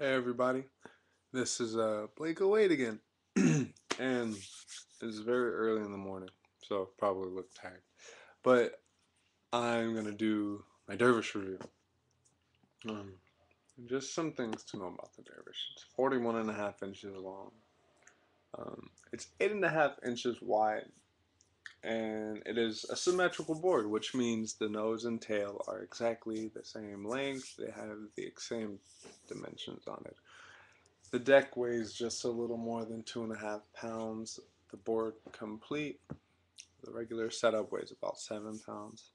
Hey everybody, this is Blake 08 again, and it's very early in the morning, so probably look tired. But I'm gonna do my Dervish review. Um, just some things to know about the Dervish. It's 41 and a half inches long. It's 8.5 inches wide, and it is a symmetrical board, which means the nose and tail are exactly the same length. They have the same dimensions on it. The deck weighs just a little more than 2.5 pounds. The board complete. The regular setup weighs about 7 pounds.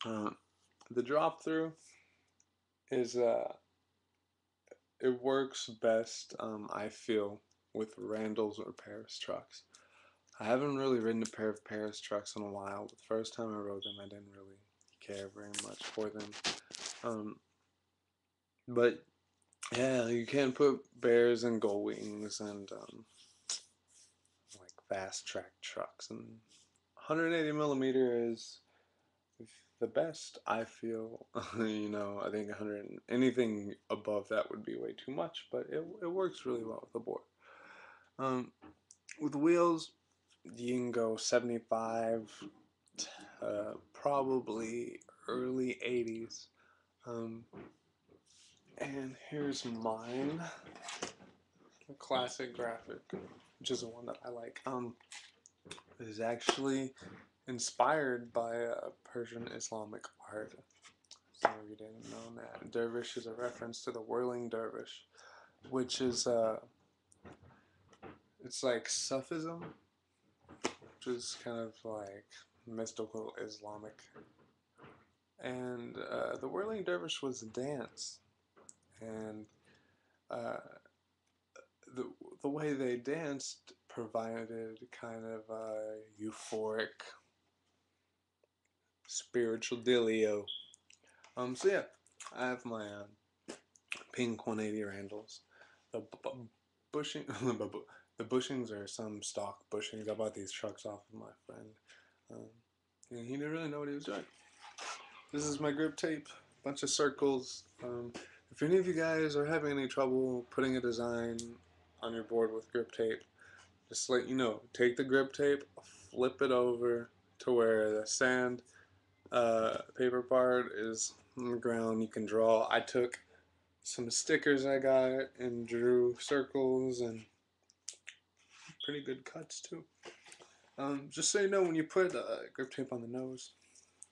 Uh, the drop through is it works best, I feel, with Randall's or Paris trucks. I haven't really ridden a pair of Paris trucks in a while. The first time I rode them, I didn't really care very much for them. Um, but yeah, you can put bears and gull wings and like fast track trucks, and 180 millimeter is the best, I feel. I think 100, anything above that would be way too much, but it works really well with the board. Um, with wheels, you can go 75, probably early 80s. Um, and here's mine, a classic graphic, which is the one that I like. It is actually inspired by Persian Islamic art. So you didn't know that. Dervish is a reference to the whirling dervish, which is it's like Sufism, which is kind of like mystical Islamic. And the whirling dervish was a dance, and uh, the the way they danced provided kind of a euphoric spiritual dealio. So yeah, I have my pink 180 Randalls. The bushing, the bushings are some stock bushings. I bought these trucks off of my friend, um, and he didn't really know what he was doing. This is my grip tape, bunch of circles. If any of you guys are having any trouble putting a design on your board with grip tape, just let you know, take the grip tape, flip it over to where the sand paper part is on the ground. You can draw. I took some stickers I got and drew circles and pretty good cuts too. Just so you know, when you put grip tape on the nose,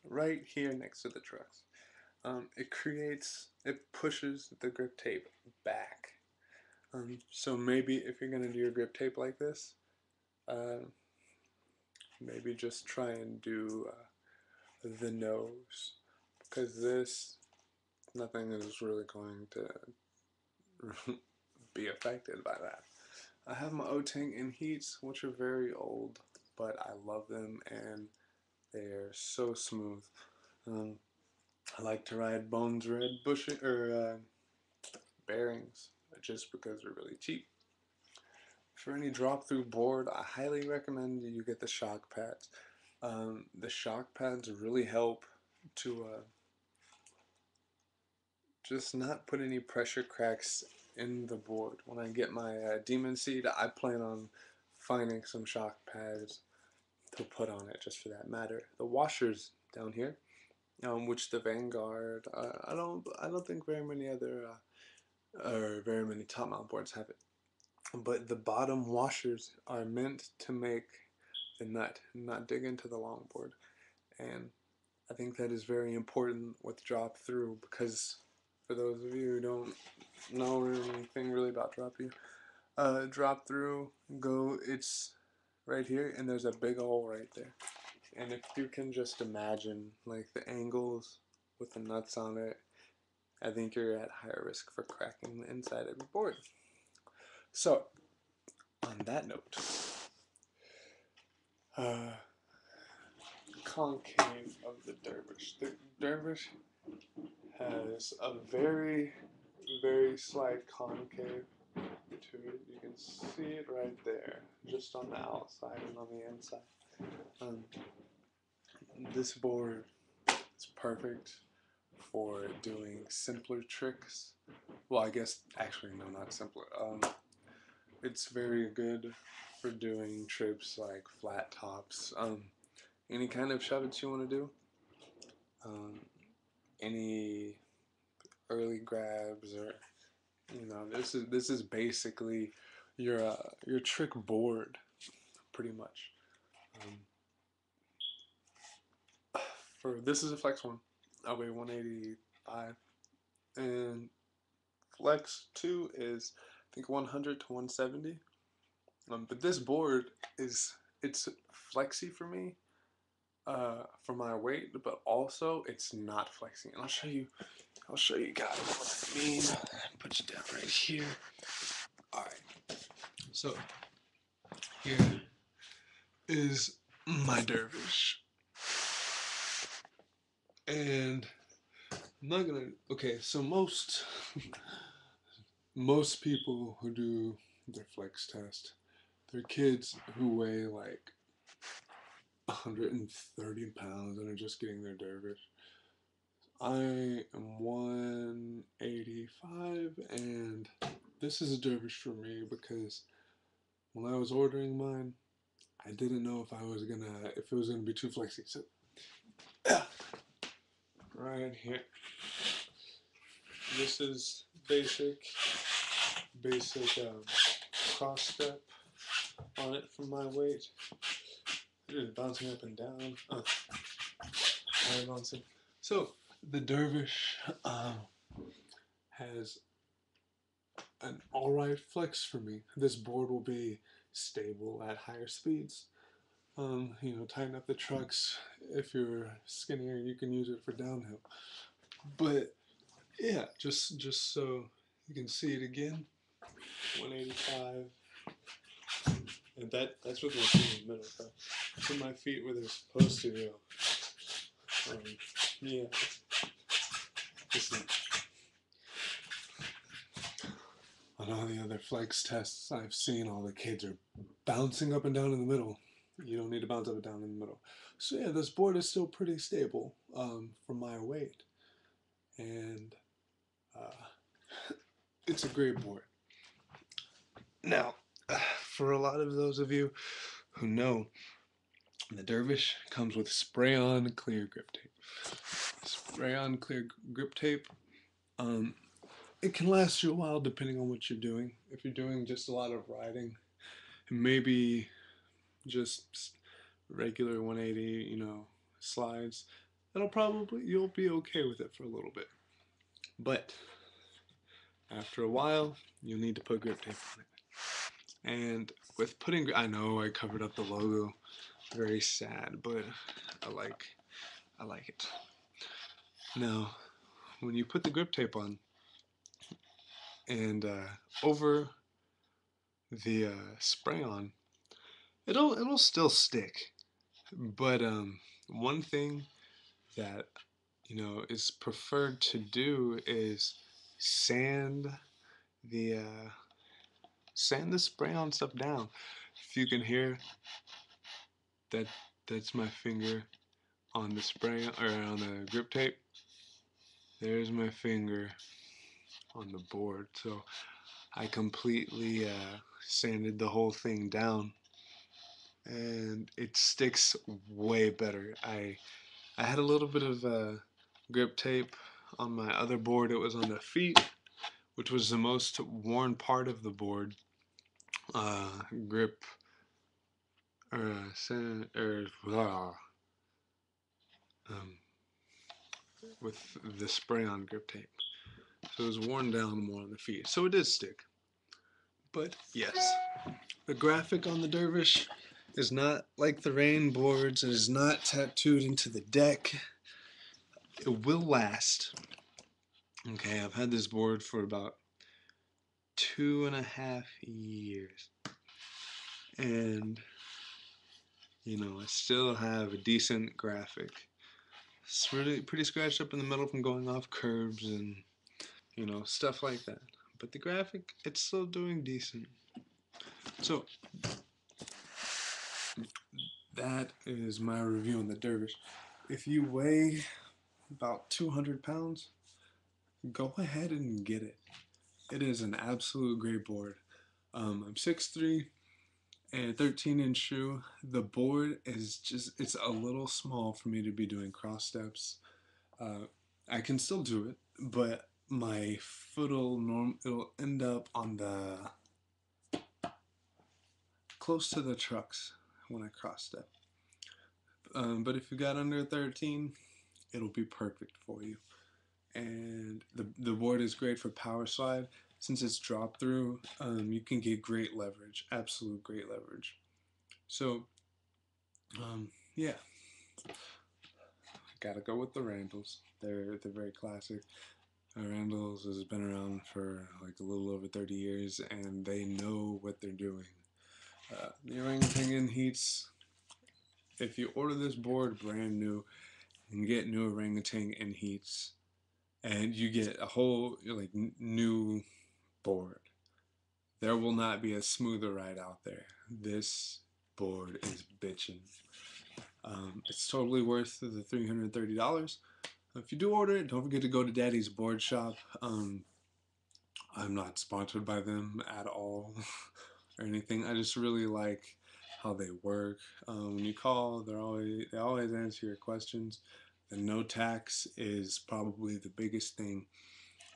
right here next to the trucks, it pushes the grip tape back. So maybe if you're gonna do your grip tape like this, uh, maybe just try and do the nose, because this, nothing is really going to be affected by that. I have my O-Tank in heats, which are very old, but I love them and they're so smooth. Um, I like to ride Bones Red bushing or bearings just because they're really cheap. For any drop-through board, I highly recommend you get the shock pads. The shock pads really help to just not put any pressure cracks in the board. When I get my Demon Seed, I plan on finding some shock pads to put on it just for that matter. The washers down here, which the Vanguard, I don't think very many other or very many top mount boards have it. But the bottom washers are meant to make the nut not dig into the longboard, and I think that is very important with drop through, because for those of you who don't know anything really about drop through, it's right here, and there's a big hole right there. And if you can just imagine like the angles with the nuts on it, I think you're at higher risk for cracking the inside of your board. So, on that note, uh, concave of the Dervish. The Dervish has a very, very slight concave to it. You can see it right there, just on the outside and on the inside. Um, this board is perfect for doing simpler tricks. Well, I guess actually no, not simpler. It's very good for doing trips like flat tops. Any kind of shuttles you want to do. Um, any early grabs, or this is basically your trick board, pretty much. Um, for this is a flex one. I weigh 185, and flex two is I think 100 to 170. But this board it's flexy for me, for my weight, but also it's not flexing. And I'll show you guys what I mean. Put you down right here. All right. So here is my Dervish, and I'm not gonna. Okay, so most people who do their flex test, they're kids who weigh like 130 pounds and are just getting their Dervish. I am 185, and this is a Dervish for me because when I was ordering mine, I didn't know if it was gonna be too flexy. So, right here, this is basic cross step on it for my weight. Just bouncing up and down. Bouncing. So the Dervish has an alright flex for me. This board will be stable at higher speeds. Tighten up the trucks. If you're skinnier, you can use it for downhill. But yeah, just so you can see it again, 185, and that's with my feet in the middle. But put my feet where they're supposed to go. Yeah. Listen, on all the other flex tests I've seen, all the kids are bouncing up and down in the middle. You don't need to bounce up and down in the middle. So yeah, this board is still pretty stable for my weight, and it's a great board. Now, for a lot of those of you who know, the Dervish comes with spray-on clear grip tape. Spray-on clear grip tape. It can last you a while depending on what you're doing. If you're doing just a lot of riding, maybe just regular 180, slides, you'll be okay with it for a little bit. But after a while, you'll need to put grip tape on it. And with I know I covered up the logo, very sad, but I like it. Now, when you put the grip tape on, and over the spray on, it'll still stick. But one thing that is preferred to do is sand the spray on stuff down. If you can hear that, that's my finger on the spray or on the grip tape. There's my finger on the board. So I completely sanded the whole thing down, and it sticks way better. I had a little bit of grip tape on my other board. It was on the feet, which was the most worn part of the board. Grip with the spray-on grip tape, so it was worn down more on the feet. So it did stick. But yes, the graphic on the Dervish is not like the rain boards. It is not tattooed into the deck. It will last. Okay, I've had this board for about 2.5 years, and I still have a decent graphic. It's really pretty scratched up in the middle from going off curbs and stuff like that. But the graphic, it's still doing decent. So that is my review on the Dervish. If you weigh about 200 pounds, go ahead and get it. It is an absolute great board. I'm 6'3" and 13-inch shoe. The board is just, it's a little small for me to be doing cross steps. I can still do it, but my foot it'll end up on the close to the trucks when I cross step. But if you got under 13, it'll be perfect for you. And the board is great for power slide. Since it's drop through, you can get great leverage, absolute great leverage. So, yeah, gotta go with the Randalls. They're very classic. Randalls has been around for like a little over 30 years, and they know what they're doing. The orangutan in heats. If you order this board brand new and get new orangutan in heats, and you get a whole like new board, there will not be a smoother ride out there. This board is bitchin'. It's totally worth the $330. If you do order it, don't forget to go to Daddy's Board Shop. I'm not sponsored by them at all or anything. I just really like how they work. When you call, they always answer your questions. The no tax is probably the biggest thing.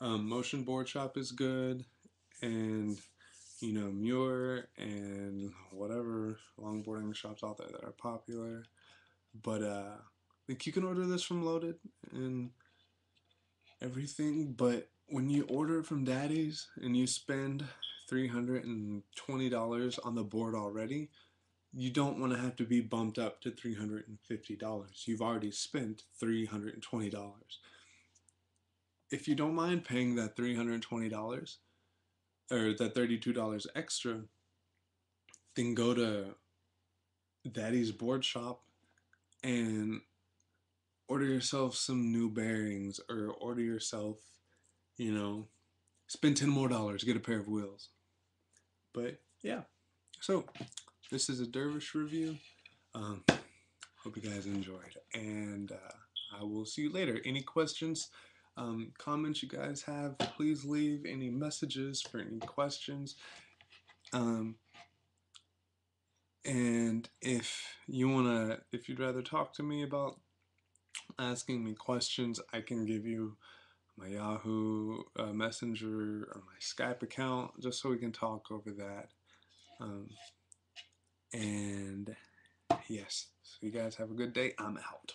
Motion Board Shop is good, and Muir and whatever longboarding shops out there that are popular. But like you can order this from Loaded and everything, but when you order it from Daddy's and you spend $320 on the board already, you don't want to have to be bumped up to $350. You've already spent $320. If you don't mind paying that $320 or that $32 extra, then go to Daddy's Board Shop and order yourself some new bearings, or order yourself, spend $10 more, get a pair of wheels. But yeah, so this is a Dervish review. Hope you guys enjoyed, and I will see you later. Any questions, comments you guys have, please leave any messages for any questions. And if you'd rather talk to me about asking me questions, I can give you my Yahoo Messenger or my Skype account just so we can talk over that. And yes, so you guys have a good day. I'm out.